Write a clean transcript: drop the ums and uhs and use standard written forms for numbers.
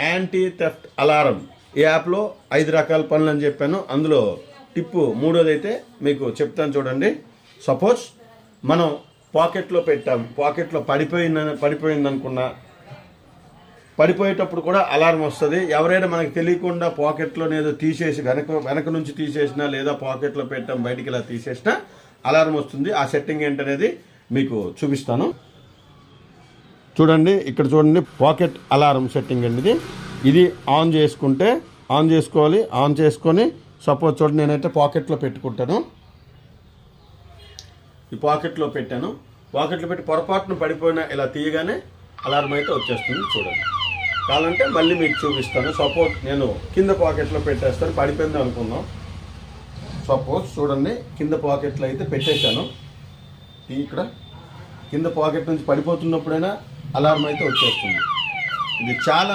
Anti theft alarm. ఈ యాప్లో 5 రకాల పనులు అని చెప్పాను. అందులో టిప్పు 3వది అయితే మీకు చెప్తాను చూడండి. సపోజ్ మనం పాకెట్లో పెట్టాం, పాకెట్లో పడిపోయింది అనుకున్నా, పడిపోయేటప్పుడు కూడా అలారం వస్తుంది. ఎవరైనా మనకు తెలియకుండా పాకెట్లో ఏదో తీసేసి వెనక నుంచి తీసేసినా లేదా పాకెట్లో పెట్టాం బయటికి ఇలా తీసేసినా అలారం వస్తుంది. ఆ సెట్టింగ్ ఏంటనేది మీకు చూపిస్తాను చూడండి. ఇక్కడ చూడండి, పాకెట్ అలారం సెట్టింగ్ అండి ఇది ఆన్ చేసుకోవాలి. ఆన్ చేసుకొని సపోజ్ చూడండి, నేనైతే పాకెట్లో పెట్టుకుంటాను. ఈ పాకెట్లో పెట్టాను. పాకెట్లో పెట్టి పొరపాటును పడిపోయినా ఇలా తీయగానే అలారం అయితే వచ్చేస్తుంది. చూడండి, కావాలంటే మళ్ళీ మీకు చూపిస్తాను. సపోజ్ నేను కింద పాకెట్లో పెట్టేస్తాను, పడిపోయింది అనుకుందాం. సపోజ్ చూడండి, కింద పాకెట్లో అయితే పెట్టేశాను. ఇక్కడ కింద పాకెట్ నుంచి పడిపోతున్నప్పుడైనా అలారం అయితే వచ్చేస్తుంది. ఇది చాలా